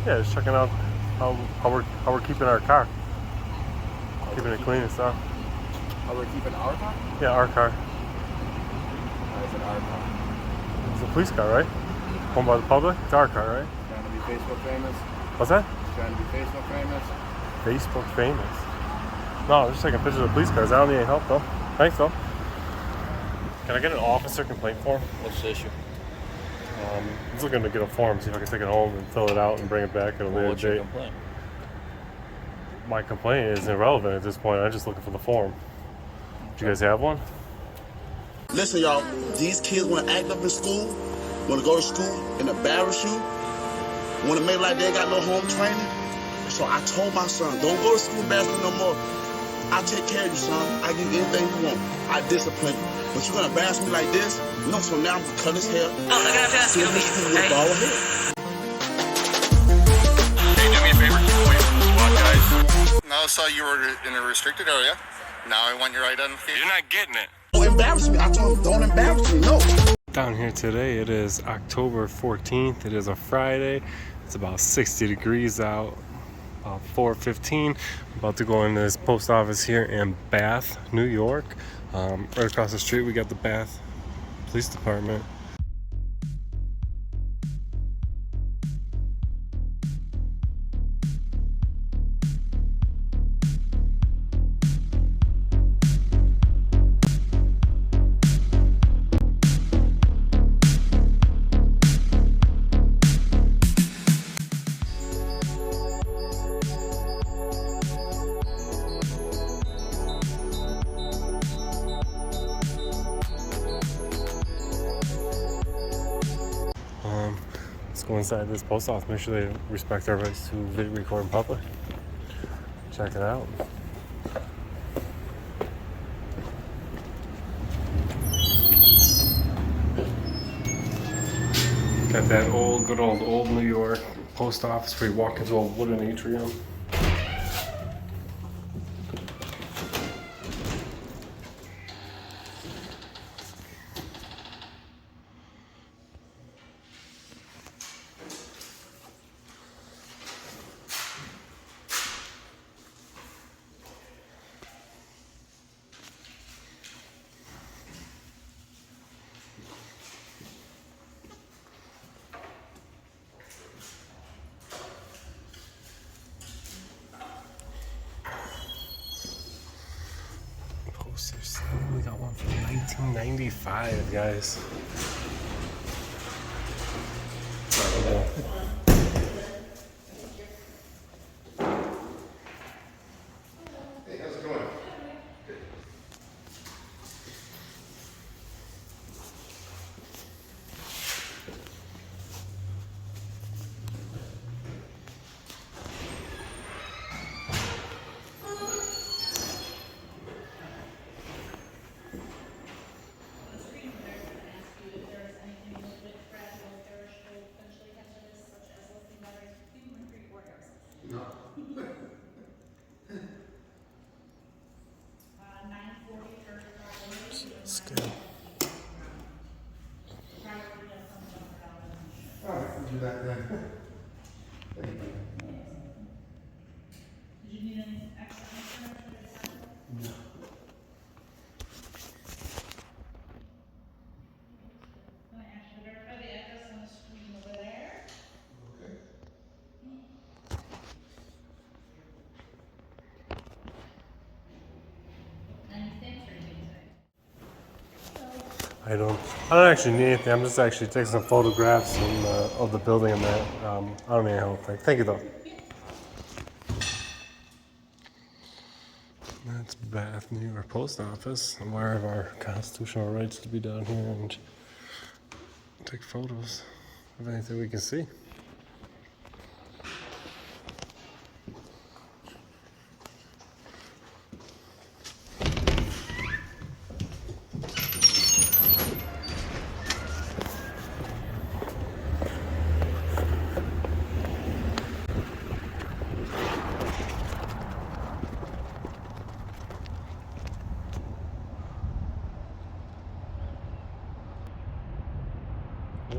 Yeah, just checking out how we're keeping our car, keeping it clean and stuff. How we're keeping our car? Yeah, our car. Why is it our car? It's a police car, right? Owned by the public. It's our car, right? Trying to be Facebook famous? What's that? Trying to be Facebook famous? Facebook famous. No, I'm just taking pictures of police cars. I don't need any help though. Thanks though. Can I get an officer complaint form? What's the issue? I'm just looking to get a form, see if I can take it home and fill it out and bring it back at a later What's your date. complaint? My complaint is irrelevant at this point. I'm just looking for the form. Do you guys have one? Listen, y'all, these kids want to act up in school, want to go to school and embarrass you, want to make like they ain't got no home training. So I told my son, don't go to school embarrassing no more. I take care of you, son. I give you anything you want. I discipline you. But you're going to embarrass me like this? No, so now I'm going to cut his hair. Oh, I gotta ask you, okay? Hey, do me a favor, keep away from the SWAT guys. Now I saw you were in a restricted area. Now I want your identification. You're not getting it. Don't embarrass me. I told him, don't embarrass me. No. Down here today, it is October 14th. It is a Friday. It's about 60 degrees out. About 4:15. About to go into this post office here in Bath, New York. Right across the street, we got the Bath Police Department. Let's go inside this post office, make sure they respect our rights to video record in public. Check it out. Got that good old New York post office where you walk into a wooden atrium. We got one from 1995, guys. Hey, how's it going? It's good. All right, we'll do that then. Thank you. Did you need any extra information? No. I'm gonna ask you to verify the address on the screen over there. Okay. I don't actually need anything. I'm just actually taking some photographs of the building and that. I don't need any help. Thank you though. That's Bath, New York Post Office. I'm aware of our constitutional rights to be down here and take photos of anything we can see.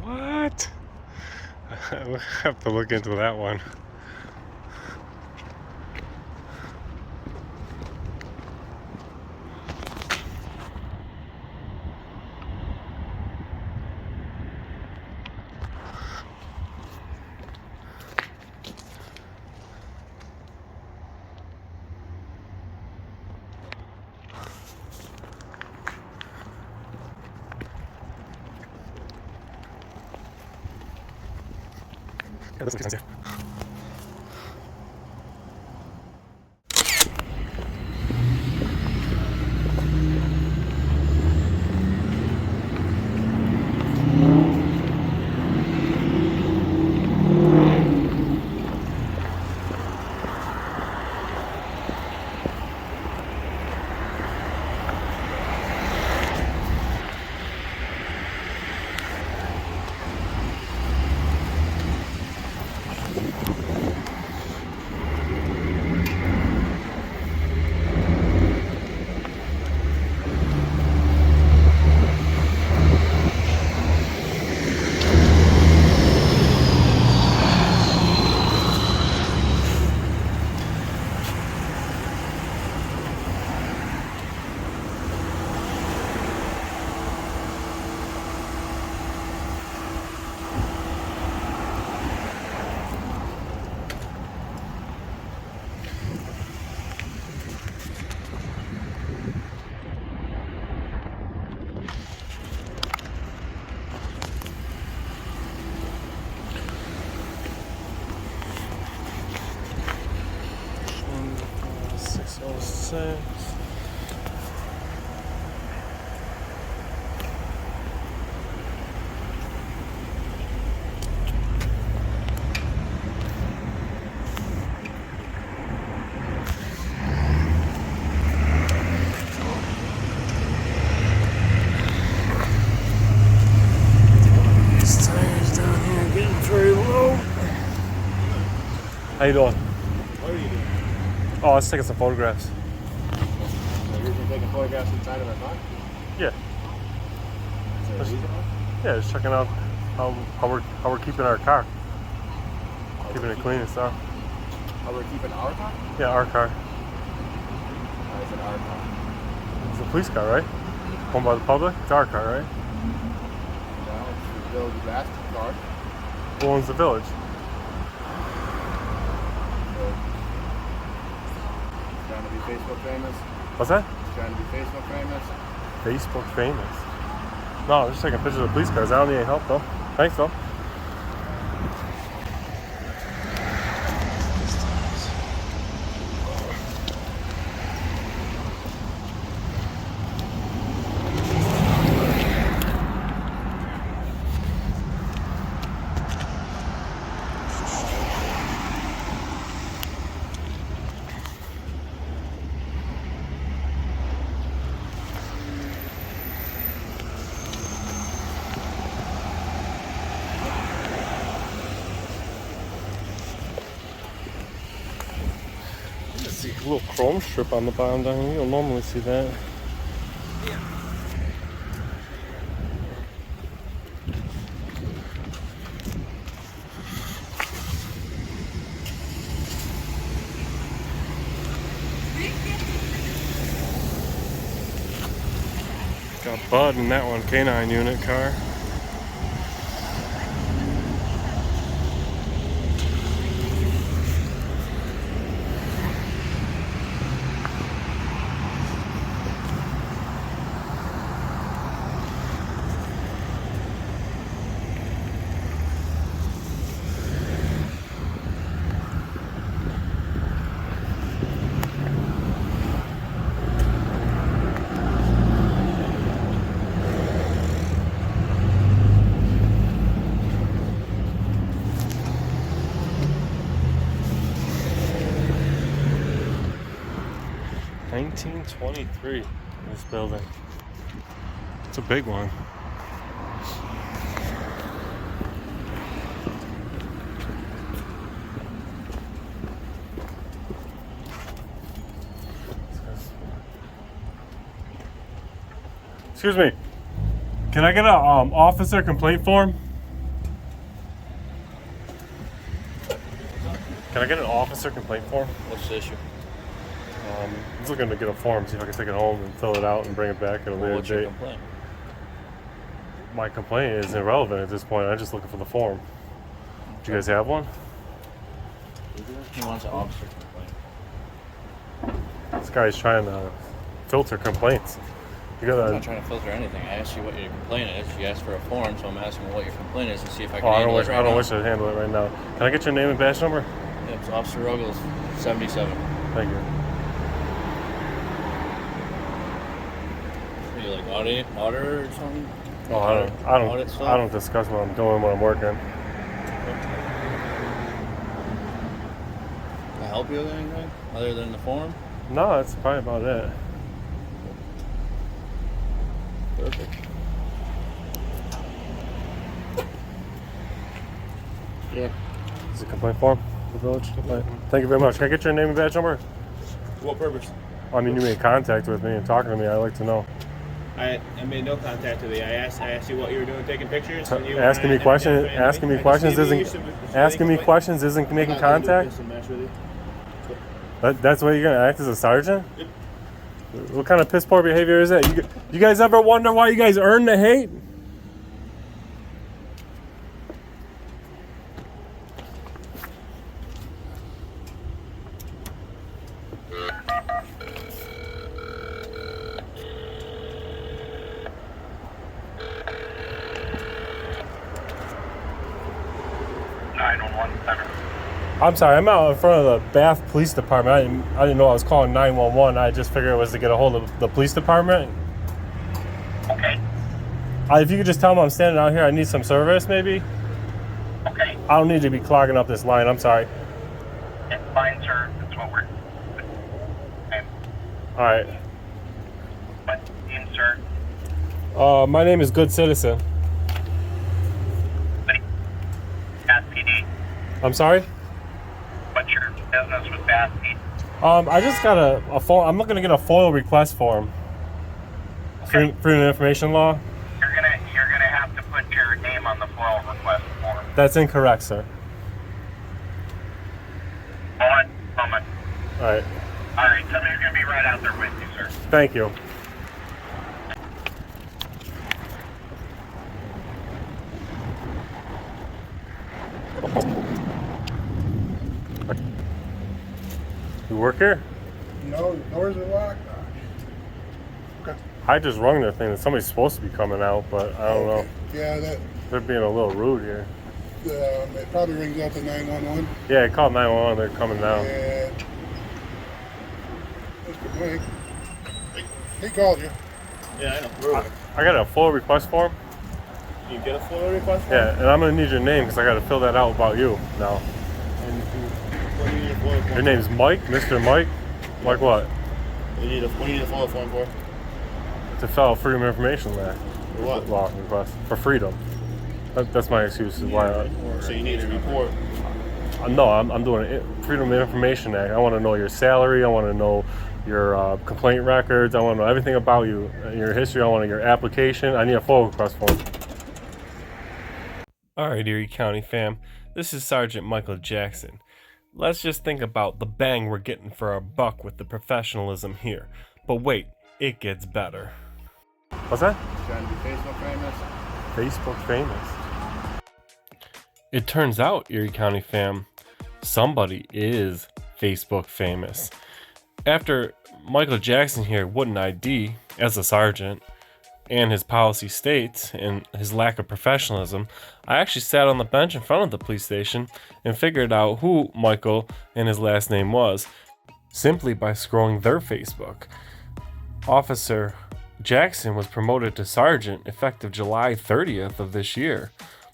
What? We'll have to look into that one. Yeah, this makes sense, yeah. These tires down here are getting very low. How you doing? What are you doing? Oh, I was taking some photographs. So you're taking photographs inside of our car? Yeah. Is there a reason why? Yeah, just checking out how we're keeping our car. Keeping it clean and stuff. How we're keeping our car? Yeah, our car. Why is it our car? It's a police car, right? Owned by the public? It's our car, right? No, it's the village last car. Who owns the village? So, trying to be Facebook famous? What's that? Trying to be Facebook famous? Facebook famous. No, I'm just taking pictures of police cars. I don't need any help though. Thanks though. See a little chrome strip on the bottom down here. You don't normally see that. Got Bud in that one, K9 unit car. $1923, this building. It's a big one. Excuse me. Can I get a officer complaint form? Can I get an officer complaint form? What's the issue? I'm just looking to get a form, see if I can take it home and fill it out and bring it back at a later What's your date. complaint? My complaint is irrelevant at this point. I'm just looking for the form. Do you guys have one? He wants an officer complaint. This guy's trying to filter complaints. You I'm gotta. not trying to filter anything. I asked you what your complaint is. You asked for a form, so I'm asking what your complaint is and see if I can I handle don't it right I don't now. wish to handle it right now. Can I get your name and badge number? Yeah, it's Officer Ruggles, 77. Thank you. Are you like auditor or something? Oh, Audit I stuff? don't discuss what I'm doing when I'm working. Can I help you with anything other than the form? No, that's probably about it. Perfect. Yeah. Is it a complaint form? The village complaint. Thank you very much. Can I get your name and badge number? What purpose? I mean, you made contact with me and talking to me. I'd like to know. I made no contact with you. I asked you what you were doing, taking pictures. And you Asking me questions. Asking me questions isn't making contact. That's why you're gonna act as a sergeant? Yep. What kind of piss poor behavior is that? You guys ever wonder why you guys earn the hate? I'm sorry, I'm out in front of the Bath Police Department. I didn't know I was calling 911. I just figured it was to get a hold of the police department. Okay. If you could just tell them I'm standing out here, I need some service, maybe. Okay. I don't need to be clogging up this line. I'm sorry. It's fine, sir. That's what we're. Okay. All right. What name, sir? My name is Good Citizen. Bath PD. I'm sorry. What's your business with Bath PD? I just got a phone. I'm looking to get a FOIL request form. Okay. Freedom of Information Law. You're gonna have to put your name on the FOIL request form. That's incorrect, sir. Hold on, moment. All right. All right, somebody's gonna be right out there with you, sir. Thank you. You work here? No, the doors are locked. I just rung their thing that somebody's supposed to be coming out, but I don't know. Yeah, that They're being a little rude here. it probably rings out to 911. Yeah, I called 911. They're coming now. And Mr. Blake, he called you. Yeah, I know. I got a FOIL request form. You get a FOIL request? Yeah, and I'm gonna need your name because I got to fill that out about you now. And what do you need a FOIL form? Your name's Mike, Mr. Mike. Like what? What do you need a FOIL form for? To fill out Freedom of Information For what? law request for freedom. That's my excuse. Is why. So you need a report. No, I'm doing it. Freedom of Information Act. I want to know your salary. I want to know your complaint records. I want to know everything about you, your history. I want to know your application. I need a FOIL request form. All right, Erie County fam. This is Sergeant Michael Jackson. Let's just think about the bang we're getting for our buck with the professionalism here. But wait, it gets better. What's that? Trying to be Facebook famous? Facebook famous. It turns out, Erie County fam, somebody is Facebook famous. After Michael Jackson here wouldn't ID as a sergeant, and his policy states and his lack of professionalism, I actually sat on the bench in front of the police station and figured out who Michael and his last name was simply by scrolling their Facebook. Officer Jackson was promoted to sergeant effective July 30th of this year.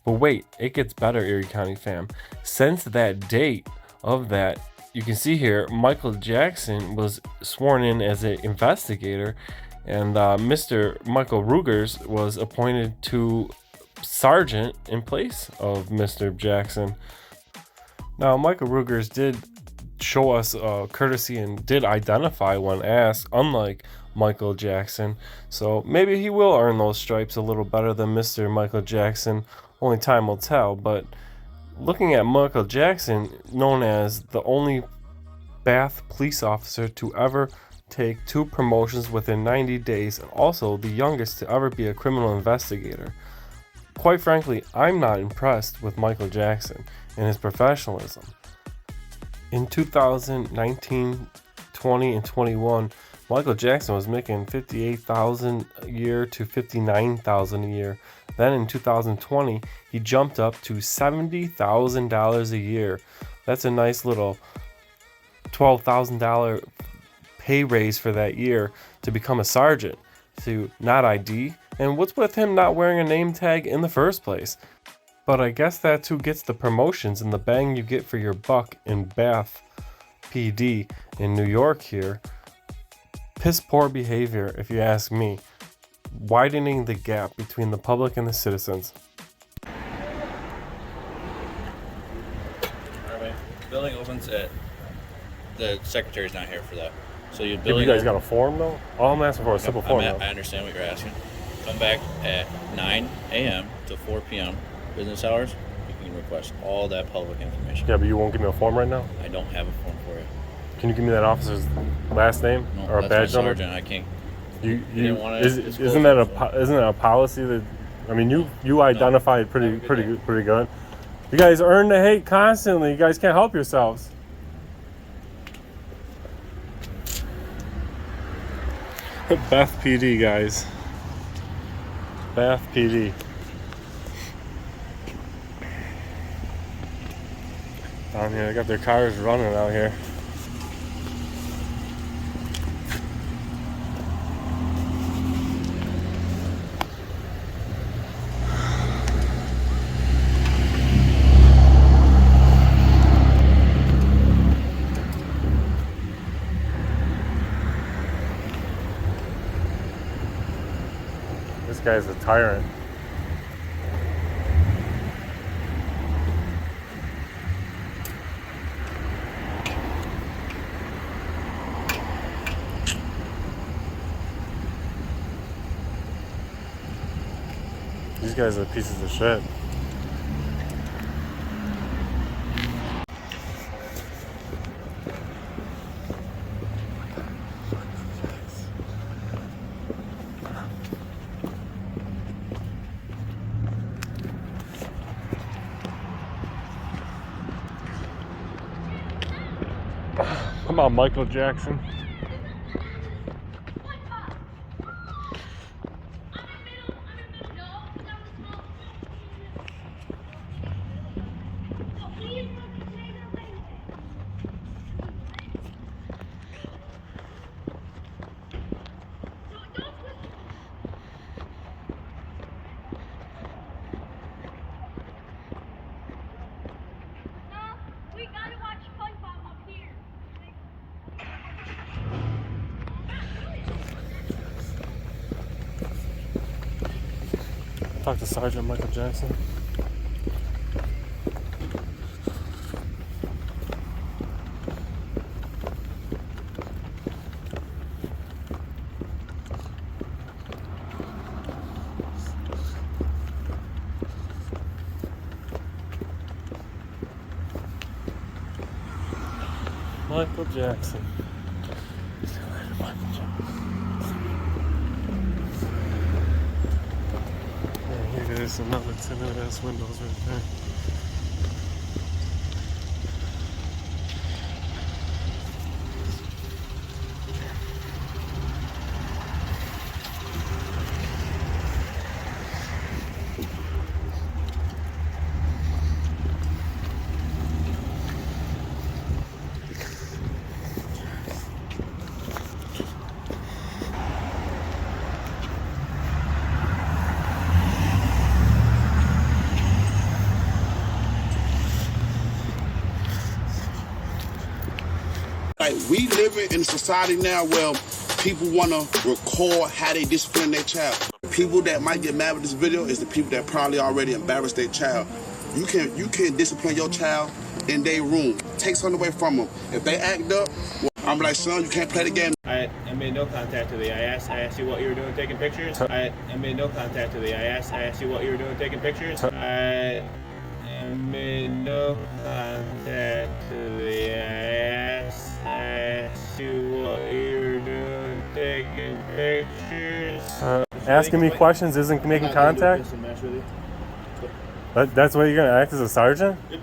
But wait, it gets better, Erie County fam. Since that date of that, you can see here, Michael Jackson was sworn in as an investigator, and Mr. Michael Rugers was appointed to sergeant in place of Mr. Jackson. Now, Michael Rugers did show us courtesy and did identify when asked, unlike Michael Jackson. So maybe he will earn those stripes a little better than Mr. Michael Jackson. Only time will tell, but Looking at Michael Jackson, known as the only Bath police officer to ever take 2 promotions within 90 days, and also the youngest to ever be a criminal investigator. Quite frankly, I'm not impressed with Michael Jackson and his professionalism. In 2019, 20, and 21, Michael Jackson was making $58,000 a year to $59,000 a year. Then in 2020, he jumped up to $70,000 a year. That's a nice little $12,000 pay raise for that year to become a sergeant, to not ID. And what's with him not wearing a name tag in the first place? But I guess that's who gets the promotions and the bang you get for your buck in Bath PD in New York here. Piss poor behavior, if you ask me. Widening the gap between the public and the citizens. Alright, building opens at... The secretary's not here for that. So If you guys got a form though? All I'm asking for is a simple form. I understand what you're asking. Come back at 9 a.m. to 4 p.m. business hours. You can request all that public information. Yeah, but you won't give me a form right now? I don't have a form for you. Can you give me that officer's last name or a badge number? Sergeant. I can't. Isn't that a policy that? I mean, you identified pretty good. You guys earn the hate constantly. You guys can't help yourselves. Bath PD, guys. Bath PD. Down here, they got their cars running out here. This guy's a tyrant. These guys are pieces of shit. Come on, Michael Jackson. Talk to Sergeant Michael Jackson. Michael Jackson. There's another tinted ass windows right there. Like, we living in a society now where people want to record how they discipline their child. People that might get mad with this video is the people that probably already embarrassed their child. You can discipline your child in their room. Take something away from them. If they act up, well, I'm like, son, you can't play the game. I made no contact with you. I asked you what you were doing taking pictures. I made no contact with you. I asked you what you were doing taking pictures. I made no contact to the IS. I asked you what you were doing, taking pictures. Asking me questions isn't making contact? That's what you're gonna act as a sergeant? Yep.